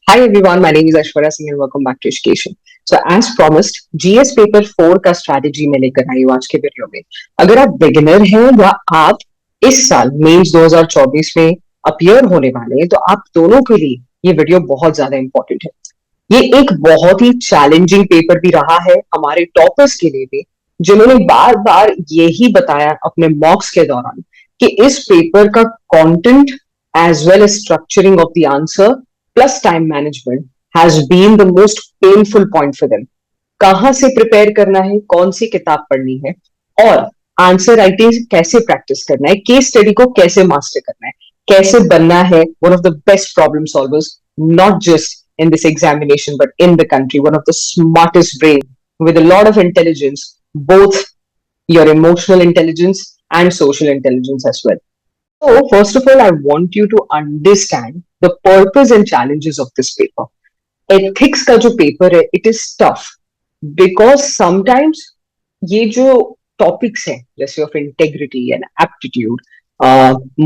Hi everyone, my name is Ashwara Singh and welcome back to Education. So as promised, GS paper 4 का strategy मैं लेकर आई हूँ आज के वीडियो में। अगर आप बिगिनर हैं या आप इस साल मेंस 2024 में अपीयर होने वाले हैं तो आप दोनों के लिए ये वीडियो बहुत ज्यादा इंपॉर्टेंट है। ये एक बहुत ही चैलेंजिंग पेपर भी रहा है हमारे टॉपर्स के लिए भी, जिन्होंने बार बार यही बताया अपने मॉक्स के दौरान कि इस पेपर का content as well as structuring of the answer plus time management has been the most painful point for them. कहां से प्रिपेयर करना है, कौन सी किताब पढ़नी है और आंसर राइटिंग कैसे प्रैक्टिस करना है, केस स्टडी को कैसे मास्टर करना है, कैसे बनना है one of the best problem solvers, not just in this examination but in the country, one of the smartest brain with a lot of intelligence, both your emotional intelligence and social intelligence as well. So, first of all, I want you to understand the purpose and challenges of this paper. Ethics का जो paper है, it is tough because sometimes ये जो topics हैं, जैसे of integrity and aptitude,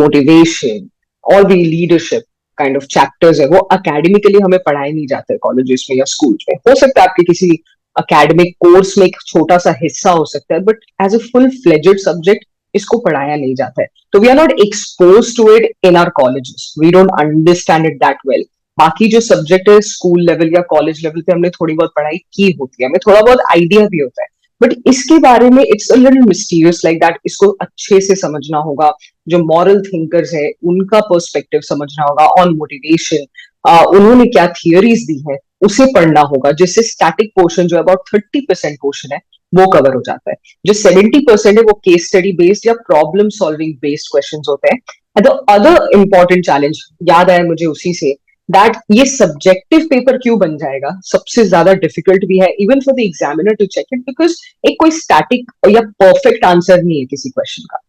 motivation, all the leadership kind of chapters है, वो academically हमें पढ़ाए नहीं जाते colleges में या schools में. हो सकता है आपके किसी academic course में एक छोटा सा हिस्सा हो सकता है, but as a full-fledged subject इसको पढ़ाया नहीं जाता है. तो we are not expose to it in our colleges, we don't understand it that well. बाकी जो सब्जेक्ट है स्कूल लेवल या कॉलेज लेवल पे हमने थोड़ी बहुत पढ़ाई की होती है, हमें थोड़ा बहुत आइडिया भी होता है, बट इसके बारे में it's a little mysterious like that. इसको अच्छे से समझना होगा, जो मॉरल थिंकर्स है उनका पर्सपेक्टिव समझना होगा ऑन मोटिवेशन, उन्होंने क्या थियरीज दी है उसे पढ़ना होगा, जिससे स्टैटिक पोर्शन जो अबाउट 30% पोर्शन है वो कवर हो जाता है. जो 70% है वो केस स्टडी बेस्ड या प्रॉब्लम सॉल्विंग बेस्ड क्वेश्चंस होते हैं. And the other important challenge याद आया मुझे उसी से, दैट ये सब्जेक्टिव पेपर क्यों बन जाएगा, सबसे ज्यादा डिफिकल्ट भी है even for the examiner to check it, because एक कोई स्टैटिक या परफेक्ट आंसर नहीं है किसी क्वेश्चन का.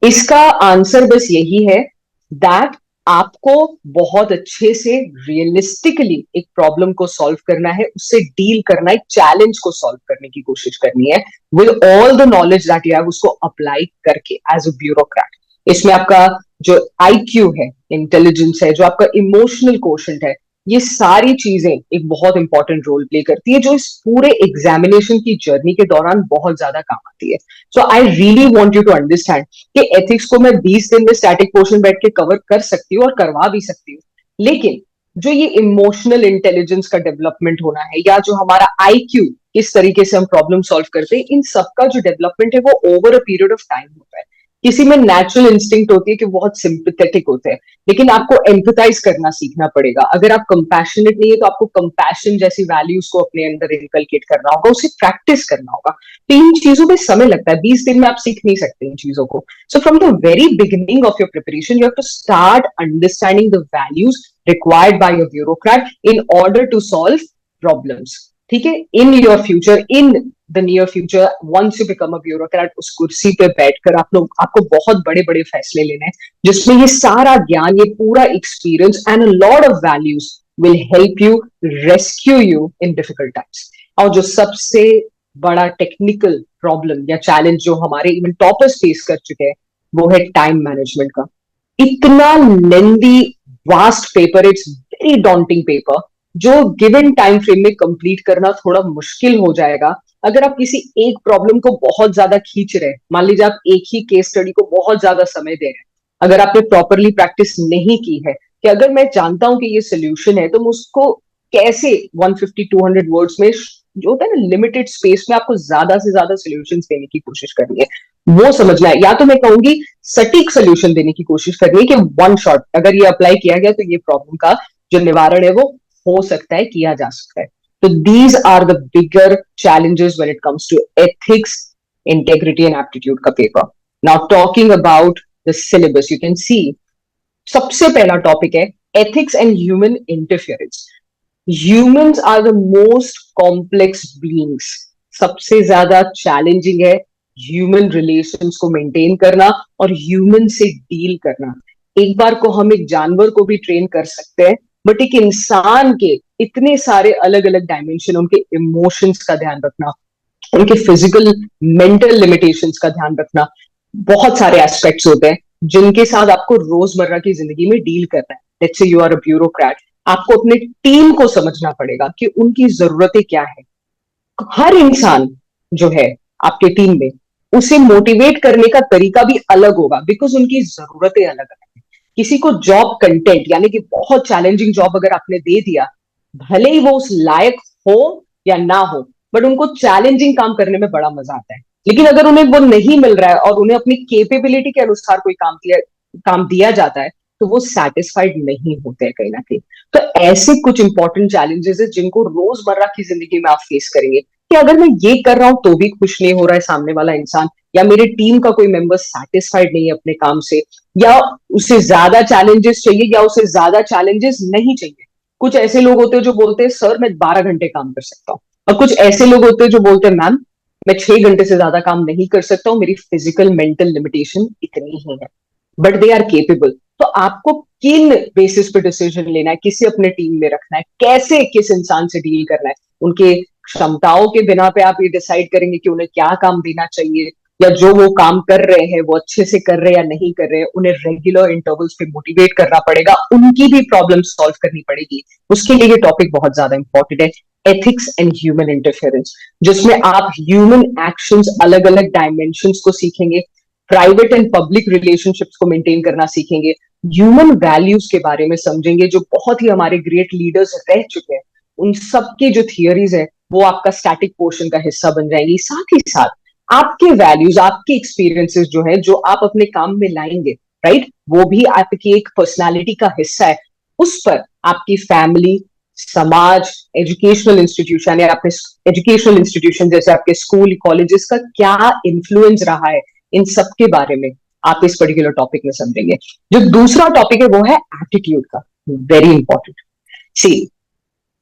इसका आंसर बस यही है दैट आपको बहुत अच्छे से रियलिस्टिकली एक प्रॉब्लम को सॉल्व करना है, उससे डील करना है, चैलेंज को सॉल्व करने की कोशिश करनी है with all the knowledge that you have, उसको अप्लाई करके एज अ ब्यूरोक्रेट. इसमें आपका जो आईक्यू है, इंटेलिजेंस है, जो आपका इमोशनल कोशेंट है, ये सारी चीजें एक बहुत इंपॉर्टेंट रोल प्ले करती है, जो इस पूरे एग्जामिनेशन की जर्नी के दौरान बहुत ज्यादा काम आती है. So I really want you to understand कि एथिक्स को मैं 20 दिन में स्टैटिक पोर्शन बैठ के कवर कर सकती हूँ और करवा भी सकती हूँ, लेकिन जो ये इमोशनल इंटेलिजेंस का डेवलपमेंट होना है या जो हमारा आईक्यू, किस तरीके से हम प्रॉब्लम सॉल्व करते हैं, इन सबका जो डेवलपमेंट है वो over a period of time होता है. किसी में नेचुरल इंस्टिंक्ट होती है कि बहुत सिंपैथेटिक होते हैं, लेकिन आपको एम्पैथाइज करना सीखना पड़ेगा. अगर आप कंपैशनेट नहीं है तो आपको कंपैशन जैसी वैल्यूज को अपने अंदर इनकलकेट करना होगा, उसे प्रैक्टिस करना होगा. तो इन चीजों में समय लगता है, 20 दिन में आप सीख नहीं सकते इन चीजों को. So from the very beginning of your preparation you have to start understanding the values required by your bureaucrat in order to solve problems. ठीक है, in your future, in the near future, once you become a bureaucrat, उस कुर्सी पे बैठकर आपको बहुत बड़े बड़े फैसले लेने हैं, जिसमें ये सारा ज्ञान, ये पूरा experience and a lot of values will help you rescue you in difficult times. और जो सबसे बड़ा टेक्निकल प्रॉब्लम या चैलेंज जो हमारे इवन टॉपर्स फेस कर चुके हैं वो है टाइम मैनेजमेंट का. इतना lengthy vast paper, it's very daunting paper, जो गिवन टाइम फ्रेम में कंप्लीट करना थोड़ा मुश्किल हो जाएगा अगर आप किसी एक प्रॉब्लम को बहुत ज्यादा खींच रहे हैं. मान लीजिए आप एक ही केस स्टडी को बहुत ज्यादा समय दे रहे हैं, अगर आपने प्रॉपरली प्रैक्टिस नहीं की है कि अगर मैं जानता हूं कि ये सोल्यूशन है तो मैं उसको कैसे 150-200 वर्ड्स में, जो होता है ना लिमिटेड स्पेस में, आपको ज्यादा से ज्यादा सोल्यूशन देने की कोशिश करनी है, वो समझना है. या तो मैं कहूंगी सटीक सोल्यूशन देने की कोशिश करनी है कि वन शॉट अगर ये अप्लाई किया गया तो ये प्रॉब्लम का जो निवारण है वो हो सकता है, किया जा सकता है. So these are the bigger challenges when it comes to ethics, integrity and aptitude का paper. Now talking about the syllabus, you can see सबसे पहला टॉपिक है ethics and human interference. Humans are the most complex beings. सबसे ज्यादा challenging है human relations को maintain करना और ह्यूमन से डील करना. एक बार को हम एक जानवर को भी ट्रेन कर सकते हैं, बट एक इंसान के इतने सारे अलग अलग डायमेंशन, उनके इमोशंस का ध्यान रखना, उनके फिजिकल मेंटल लिमिटेशंस का ध्यान रखना, बहुत सारे एस्पेक्ट्स होते हैं जिनके साथ आपको रोजमर्रा की जिंदगी में डील करना है. Let's say you are a bureaucrat, आपको अपने टीम को समझना पड़ेगा कि उनकी जरूरतें क्या है। हर इंसान जो है आपके टीम में, उसे मोटिवेट करने का तरीका भी अलग होगा, बिकॉज उनकी जरूरतें अलग अलग है। किसी को जॉब कंटेंट यानी कि बहुत चैलेंजिंग जॉब अगर आपने दे दिया, भले ही वो उस लायक हो या ना हो, बट उनको चैलेंजिंग काम करने में बड़ा मजा आता है। लेकिन अगर उन्हें वो नहीं मिल रहा है और उन्हें अपनी केपेबिलिटी के अनुसार कोई काम दिया जाता है, तो वो सेटिस्फाइड नहीं होते हैं कहीं ना कहीं। तो ऐसे कुछ इंपॉर्टेंट चैलेंजेस है जिनको रोजमर्रा की जिंदगी में आप फेस करेंगे, कि अगर मैं ये कर रहा हूं तो भी खुश नहीं हो रहा है सामने वाला इंसान, या मेरे टीम का कोई मेंबर सेटिस्फाइड नहीं है अपने काम से, या उसे ज्यादा चैलेंजेस चाहिए या उसे ज्यादा चैलेंजेस नहीं चाहिए। कुछ ऐसे लोग होते हैं जो बोलते हैं सर मैं 12 घंटे काम कर सकता हूँ, और कुछ ऐसे लोग होते हैं जो बोलते हैं मैम मैं 6 घंटे से ज्यादा काम नहीं कर सकता हूँ, मेरी फिजिकल मेंटल लिमिटेशन इतनी ही है, बट दे आर केपेबल। तो आपको किन बेसिस पे डिसीजन लेना है, किसे अपने टीम में रखना है, कैसे किस इंसान से डील करना है, उनके क्षमताओं के बिना पे आप ये डिसाइड करेंगे कि उन्हें क्या काम देना चाहिए, या जो वो काम कर रहे हैं वो अच्छे से कर रहे हैं या नहीं कर रहे हैं, उन्हें रेगुलर इंटरवल्स पे मोटिवेट करना पड़ेगा, उनकी भी प्रॉब्लम सॉल्व करनी पड़ेगी। उसके लिए ये टॉपिक बहुत ज्यादा इंपॉर्टेंट है, एथिक्स एंड ह्यूमन इंटरफेरेंस, जिसमें आप ह्यूमन एक्शंस अलग अलग डायमेंशंस को सीखेंगे, प्राइवेट एंड पब्लिक रिलेशनशिप्स को मेंटेन करना सीखेंगे, ह्यूमन वैल्यूज के बारे में समझेंगे, जो बहुत ही हमारे ग्रेट लीडर्स रह चुके हैं, उन सबके जो थियरीज है वो आपका स्टैटिक पोर्शन का हिस्सा बन जाएंगी। साथ ही साथ आपके वैल्यूज, आपके एक्सपीरियंसेस जो है, जो आप अपने काम में लाएंगे, राइट, वो भी आपकी एक पर्सनालिटी का हिस्सा है। उस पर आपकी फैमिली, समाज, एजुकेशनल इंस्टीट्यूशन या आपके एजुकेशनल इंस्टीट्यूशन जैसे आपके स्कूल कॉलेजेस का क्या इन्फ्लुएंस रहा है, इन सब के बारे में आप इस पर्टिकुलर टॉपिक में समझेंगे। जो दूसरा टॉपिक है वो है एटीट्यूड का, वेरी इंपॉर्टेंट। सी,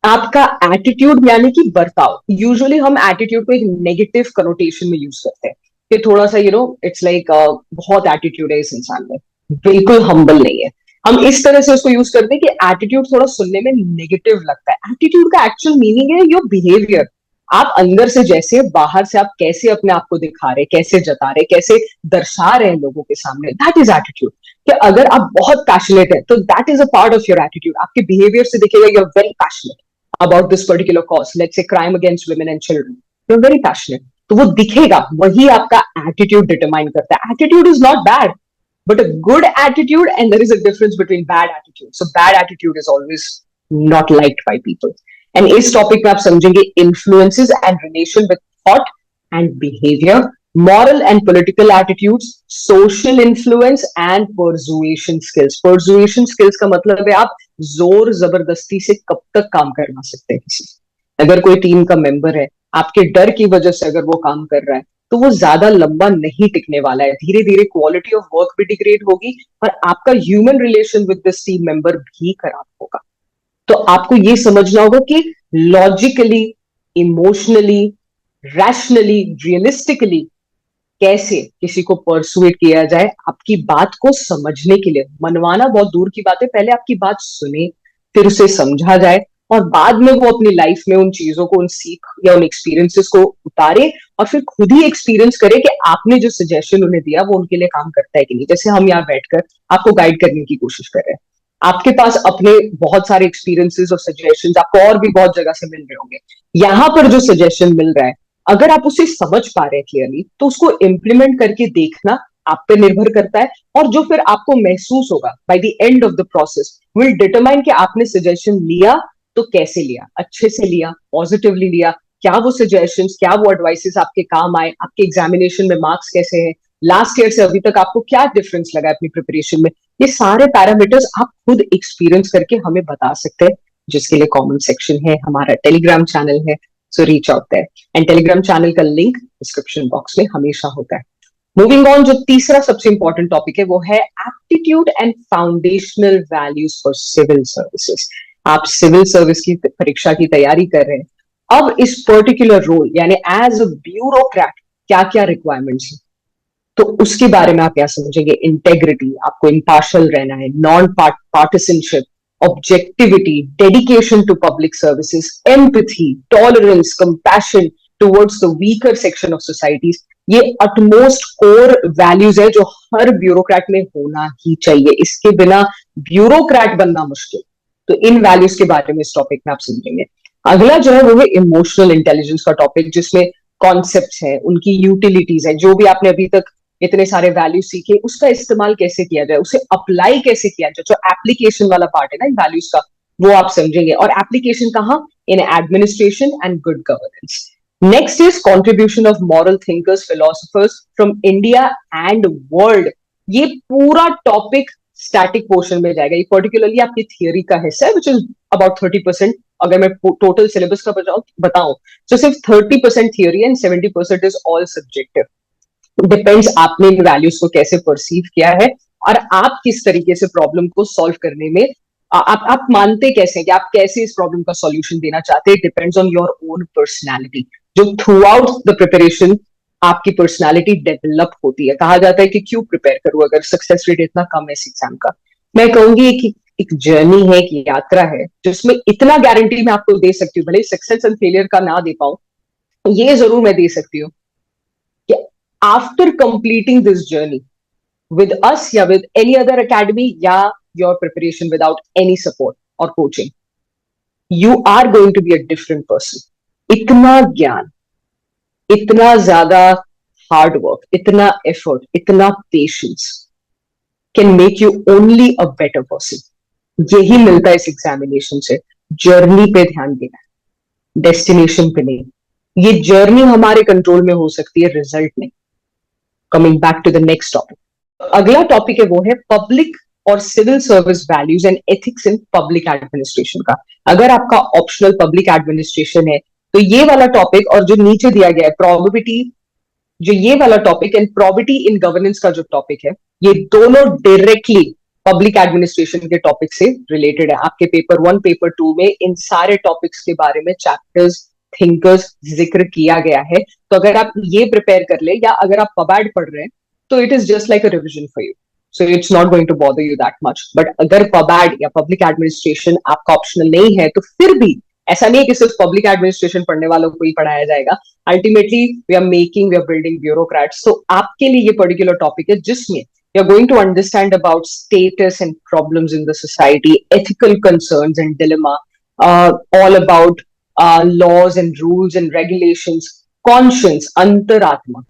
आपका एटीट्यूड यानी कि बर्ताव, यूजुअली हम एटीट्यूड को एक नेगेटिव कनोटेशन में यूज करते हैं कि थोड़ा सा इट्स लाइक बहुत एटीट्यूड है इस इंसान में, बिल्कुल हम्बल नहीं है। हम इस तरह से उसको यूज करते हैं कि एटीट्यूड थोड़ा सुनने में नेगेटिव लगता है। एटीट्यूड का एक्चुअल मीनिंग है योर बिहेवियर। आप अंदर से जैसे, बाहर से आप कैसे अपने आप को दिखा रहे, कैसे जता रहे, कैसे दर्शा रहे हैं लोगों के सामने, दैट इज एटीट्यूड। कि अगर आप बहुत पैशनेट है तो that is a part of your attitude, आपके बिहेवियर से दिखेगा you are very passionate about this particular cause, let's say crime against women and children, you're very passionate, तो वो दिखेगा, वही आपका एटीट्यूड डिटरमाइन करता है। Attitude is not bad, but a good attitude, and there is a difference between bad attitude, so bad attitude is always not liked by people। and इस topic में आप समझेंगे influences and relation with thought and behavior, moral and political attitudes, social influence and persuasion skills। persuasion skills का मतलब है आप जोर जबरदस्ती से कब तक काम करवा सकते हैं किसी, अगर कोई टीम का मेंबर है, आपके डर की वजह से अगर वो काम कर रहा है, तो वो ज्यादा लंबा नहीं टिकने वाला है, धीरे धीरे क्वालिटी ऑफ वर्क भी डिग्रेड होगी और आपका human relation with this team member भी खराब होगा। तो आपको ये समझना होगा कि लॉजिकली, इमोशनली, रैशनली, रियलिस्टिकली कैसे किसी को परसुएट किया जाए, आपकी बात को समझने के लिए। मनवाना बहुत दूर की बात है, पहले आपकी बात सुने, फिर उसे समझा जाए, और बाद में वो अपनी लाइफ में उन चीजों को, उन सीख या उन एक्सपीरियंसेस को उतारे, और फिर खुद ही एक्सपीरियंस करे कि आपने जो सजेशन उन्हें दिया वो उनके लिए काम करता है कि नहीं। जैसे हम यहाँ बैठकर आपको गाइड करने की कोशिश कर रहे हैं, आपके पास अपने बहुत सारे एक्सपीरियंसेस और सजेशंस आपको और भी बहुत जगह से मिल रहे होंगे, यहाँ पर जो सजेशन मिल रहा है, अगर आप उसे समझ पा रहे हैं क्लियरली, तो उसको इम्प्लीमेंट करके देखना आप पे निर्भर करता है। और जो फिर आपको महसूस होगा by the end of the process will determine कि आपने सजेशन लिया तो कैसे लिया, अच्छे से लिया, पॉजिटिवली लिया, क्या वो सजेशंस, क्या वो एडवाइसेस आपके काम आए, आपके एग्जामिनेशन में मार्क्स कैसे हैं, लास्ट ईयर से अभी तक आपको क्या डिफरेंस लगा अपनी प्रिपरेशन में। ये सारे पैरामीटर्स आप खुद एक्सपीरियंस करके हमें बता सकते हैं, जिसके लिए कॉमन सेक्शन है, हमारा टेलीग्राम चैनल है, so reach out there. And Telegram channel का लिंक डिस्क्रिप्शन बॉक्स में हमेशा होता है। मूविंग ऑन, जो तीसरा सबसे इंपॉर्टेंट टॉपिक है वो है aptitude and foundational values for civil services. आप सिविल सर्विस की परीक्षा की तैयारी कर रहे हैं, अब इस पर्टिकुलर रोल यानी एज अ ब्यूरोक्रेट क्या क्या रिक्वायरमेंट्स है, तो उसके बारे में आप क्या समझेंगे। इंटेग्रिटी, आपको इम्पार्शल रहना है, non partisanship, objectivity, dedication to public services, empathy, tolerance, compassion towards the weaker section of societies, ये अटमोस्ट कोर वैल्यूज है जो हर ब्यूरोक्रेट में होना ही चाहिए। इसके बिना ब्यूरोक्रेट बनना मुश्किल। तो इन वैल्यूज के बारे में इस टॉपिक में आप समझेंगे। अगला जो है वो है इमोशनल इंटेलिजेंस का टॉपिक, जिसमें कॉन्सेप्ट्स हैं, उनकी यूटिलिटीज है, जो भी आपने अभी तक इतने सारे वैल्यू सीखे उसका इस्तेमाल कैसे किया जाए, उसे अप्लाई कैसे किया जाए, जो एप्लीकेशन वाला पार्ट है ना इन वैल्यूज का, वो आप समझेंगे। और एप्लीकेशन कहाँ, in administration and good governance. Next is contribution of moral thinkers philosophers from India and world. ये पूरा टॉपिक स्टैटिक पोर्शन में जाएगा। ये पर्टिकुलरली आपकी थियोरी का हिस्सा है, विच इज अबाउट 30%। अगर मैं टोटल सिलेबस का बताऊं तो सिर्फ 30% theory and 70% is all subjective. Depends आपने इन वैल्यूज को कैसे परसीव किया है और आप किस तरीके से प्रॉब्लम को सॉल्व करने में आप मानते कैसे हैं कि आप कैसे इस प्रॉब्लम का सॉल्यूशन देना चाहते हैं। Depends on your own personality, जो थ्रू आउट द प्रिपरेशन आपकी पर्सनैलिटी डेवलप होती है। कहा जाता है कि क्यों प्रिपेयर करूं अगर सक्सेस रेट इतना कम है इस एग्जाम का। मैं कहूंगी कि एक जर्नी है, एक यात्रा है, जिसमें इतना गारंटी मैं आपको दे सकती हूँ, भले सक्सेस एंड फेलियर का ना दे पाऊं, ये जरूर मैं दे सकती हूँ कि after completing this journey with us या with any other academy या your preparation without any support or coaching, you are going to be a different person. इतना ज्ञान, इतना ज्यादा हार्ड वर्क, इतना एफर्ट, इतना patience can make you only a better person. यही मिलता है इस एग्जामिनेशन से। जर्नी पे ध्यान देना है, डेस्टिनेशन पे नहीं। ये जर्नी हमारे कंट्रोल में हो सकती है, रिजल्ट नहीं। Coming back to the next topic, अगला टॉपिक है वो है पब्लिक और civil service values and ethics in public administration का। अगर आपका ऑप्शनल पब्लिक एडमिनिस्ट्रेशन है तो ये वाला टॉपिक, और जो नीचे दिया गया है प्रोबेबिलिटी, जो ये वाला topic and probability in governance का जो टॉपिक है, ये दोनों डायरेक्टली पब्लिक एडमिनिस्ट्रेशन के टॉपिक से रिलेटेड है। आपके पेपर 1 पेपर 2 में इन सारे टॉपिक्स के बारे में चैप्टर्स, थिंकर्स जिक्र किया गया है। तो अगर आप ये प्रिपेयर कर ले या अगर आप पबैड पढ़ रहे हैं तो it is just like a revision for you, so it's not going to bother you that much. But अगर पबैड या पब्लिक एडमिनिस्ट्रेशन आपका ऑप्शनल नहीं है तो फिर भी ऐसा नहीं है कि सिर्फ पब्लिक एडमिनिस्ट्रेशन पढ़ने वालों को ही पढ़ाया जाएगा। Ultimately we are building bureaucrats. तो आपके लिए ये पर्टिकुलर टॉपिक है जिसमें you are going to understand about status and problems in the society, ethical concerns and dilemma, all about laws and rules and regulations, conscience, अंतरात्मा,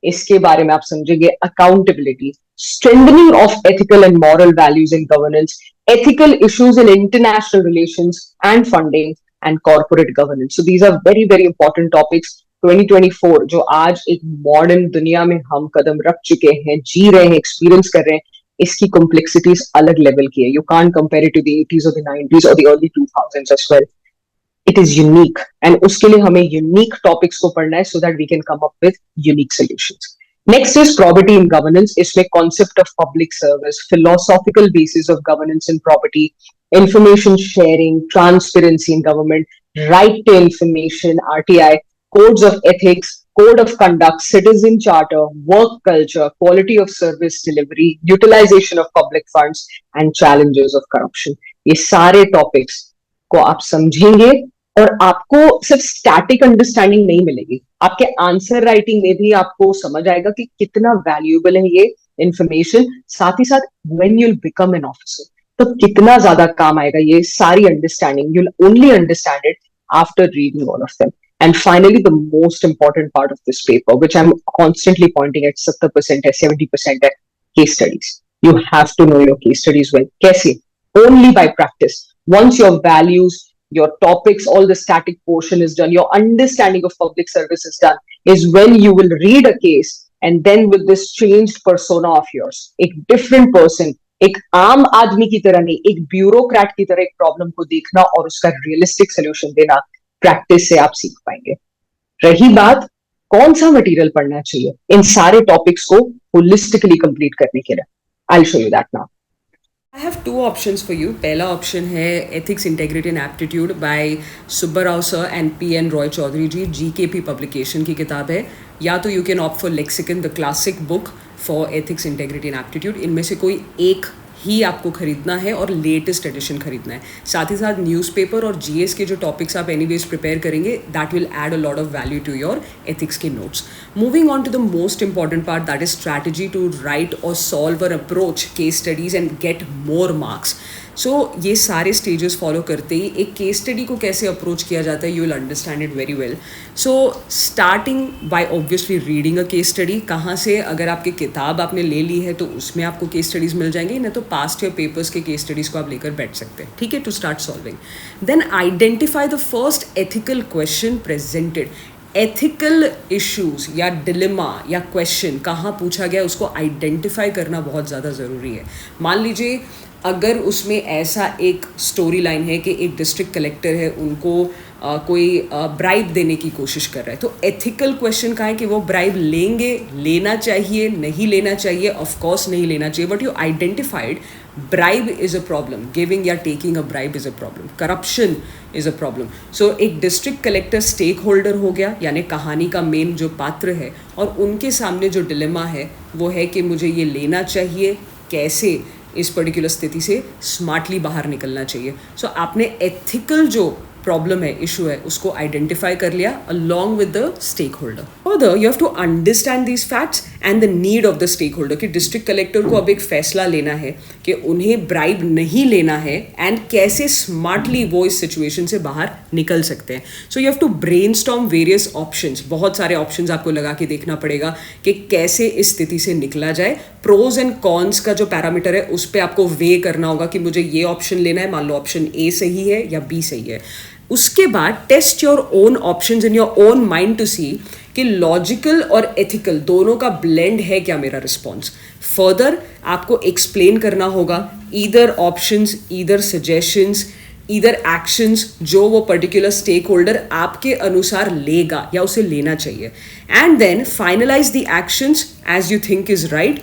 इसके बारे में आप समझेंगे। Accountability, strengthening of ethical and moral values in governance, ethical issues in international relations and funding and corporate governance. So these are very very important topics. 2024 जो आज एक modern दुनिया में हम कदम रख चुके हैं, जी रहे हैं, एक्सपीरियंस कर रहे हैं, इसकी कॉम्प्लेक्सिटीज अलग लेवल की है। You can't compare it to the 80s और द 90s और the early 2000s as well. It is unique and उसके लिए हमें यूनिक टॉपिक्स को पढ़ना है so that we can come up with unique solutions. Next is probity in governance. इसमें concept of public service, philosophical basis of governance and probity, information sharing, transparency in government, right to information, RTI, codes of ethics, code of conduct, citizen charter, work culture, quality of service delivery, utilization of public funds, and challenges of corruption. ये सारे topics को आप समझेंगे और आपको सिर्फ static understanding नहीं मिलेगी, आपके आंसर राइटिंग में भी आपको समझ आएगा कि कितना वैल्यूएबल है ये इंफॉर्मेशन। साथ ही साथ when you will become an officer तो कितना ज्यादा काम आएगा ये सारी understanding. You will only understand it after reading all of them. And finally the most important part of this paper which I am constantly pointing at, 70% है, 70% है, case studies. You have to know your case studies well. कैसे? Only by practice. Once your values, your topics, all the static portion is done, your understanding of public service is done, is when you will read a case and then with this changed persona of yours, एक different person, एक आम आदमी की तरह नहीं, एक bureaucrat की तरह एक प्रॉब्लम को देखना और उसका रियलिस्टिक सोल्यूशन देना, प्रैक्टिस से आप सीख पाएंगे। रही बात कौन सा मटेरियल पढ़ना चाहिए इन सारे टॉपिक्स को होलिस्टिकली कंप्लीट करने के लिए, I will show you that now. I have two options for you. पहला ऑप्शन है ethics integrity and aptitude by Subbarao sir and PN Roy Chaudhary ji, GKP publication की किताब है। या तो you can opt for Lexicon, the classic book for ethics integrity and aptitude. इनमें से कोई एक ही आपको खरीदना है और लेटेस्ट एडिशन खरीदना है। साथ ही साथ न्यूज़पेपर और GS के जो टॉपिक्स आप एनीवेज प्रिपेयर करेंगे, that will add a lot of value to your ethics के notes. Moving on to the most important part, that is strategy to write और सॉल्व और approach case studies and get more marks. So ये सारे stages follow करते ही एक case study को कैसे approach किया जाता है, you will understand it very well. So starting by obviously reading a case study. कहाँ से, अगर आपकी किताब आपने ले ली है तो उसमें आपको केस स्टडीज़ मिल जाएंगे, नहीं तो पास्ट ईयर पेपर्स के केस स्टडीज़ को आप लेकर बैठ सकते हैं. ठीक है, to start solving. Then identify the first ethical question presented. Ethical issues या डिलेमा या क्वेश्चन कहाँ पूछा गया उसको आइडेंटिफाई करना बहुत ज़्यादा ज़रूरी है. मान लीजिए अगर उसमें ऐसा एक स्टोरी लाइन है कि एक डिस्ट्रिक्ट कलेक्टर है, उनको कोई ब्राइब देने की कोशिश कर रहा है, तो एथिकल क्वेश्चन का है कि वो ब्राइब लेंगे, लेना चाहिए, नहीं लेना चाहिए. ऑफ कोर्स नहीं लेना चाहिए, but you identified bribe is a problem, giving या taking a bribe is a problem, corruption is a problem. So एक डिस्ट्रिक्ट कलेक्टर स्टेक होल्डर हो गया, यानी कहानी का मेन जो पात्र है, और उनके सामने जो डिलेमा है वो है कि मुझे ये लेना चाहिए, कैसे इस पर्टिकुलर स्थिति से स्मार्टली बाहर निकलना चाहिए. सो आपने एथिकल जो प्रॉब्लम है, इशू है, उसको आइडेंटिफाई कर लिया along with the stakeholder. Further you have to understand these facts and the need of the stakeholder. कि डिस्ट्रिक्ट कलेक्टर को अब एक फैसला लेना है कि उन्हें ब्राइब नहीं लेना है एंड कैसे स्मार्टली वो इस सिचुएशन से बाहर निकल सकते हैं. So you have to brainstorm various options. बहुत सारे ऑप्शंस आपको लगा के देखना पड़ेगा कि कैसे इस स्थिति से निकला जाए. प्रोज एंड कॉन्स का जो पैरामीटर है उस पर आपको वे करना होगा कि मुझे ये ऑप्शन लेना है, मान लो ऑप्शन ए सही है या बी सही है. उसके बाद test your own options in your own mind to see कि लॉजिकल और एथिकल दोनों का ब्लेंड है क्या मेरा रिस्पॉन्स. फर्दर आपको एक्सप्लेन करना होगा either options, either suggestions, either actions जो वो पर्टिकुलर स्टेक होल्डर आपके अनुसार लेगा या उसे लेना चाहिए. And then finalize the actions as you think is right.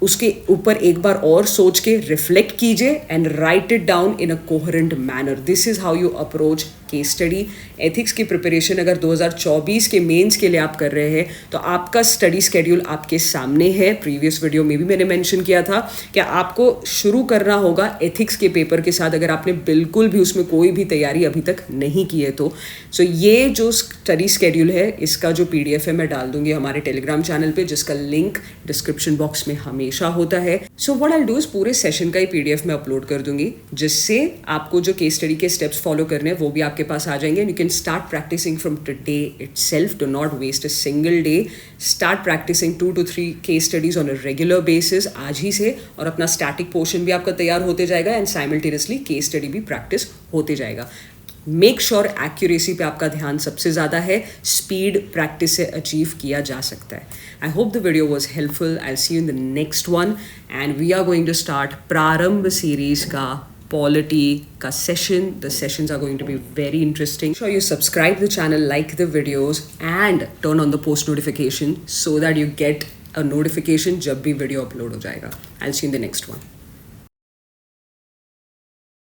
उसके ऊपर एक बार और सोच के रिफ्लेक्ट कीजिए and write it down in a coherent manner. This is how you approach case study. Ethics की प्रिपरेशन अगर 2024 के मेंस के लिए आप कर रहे हैं तो आपका स्टडी स्केड्यूल आपके सामने है. प्रीवियस वीडियो में भी मैंने मेंशन किया था कि आपको शुरू करना होगा एथिक्स के पेपर के साथ, अगर आपने बिल्कुल भी उसमें कोई भी तैयारी अभी तक नहीं की है तो. सो ये जो स्टडी स्केड्यूल है इसका जो PDF है मैं डाल दूंगी हमारे टेलीग्राम चैनल पे, जिसका लिंक डिस्क्रिप्शन बॉक्स में हमेशा होता है. So what I do is पूरे सेशन का ही PDF में अपलोड कर दूंगी, जिससे आपको जो केस स्टडी के स्टेप्स फॉलो करने हैं वो भी आपके पास आ जाएंगे. And you can start practising from today itself. Do not waste a single day. Start practising 2 to 3 case studies on a regular basis आज ही से, और अपना स्टैटिक पोर्शन भी आपका तैयार होते जाएगा एंड साइमल्टेनियसली केस स्टडी भी प्रैक्टिस होते जाएगा. मेक श्योर एक्यूरेसी पे आपका ध्यान सबसे ज़्यादा है. स्पीड प्रैक्टिस से अचीव किया जा सकता है. I hope the video was helpful. I see you in the next one and we are going to start Prarambh series का polity ka session. The sessions are going to be very interesting. Sure you subscribe the channel, like the videos and turn on the post notification so that you get a notification जब भी video upload हो जाएगा. I'll see you in the next one.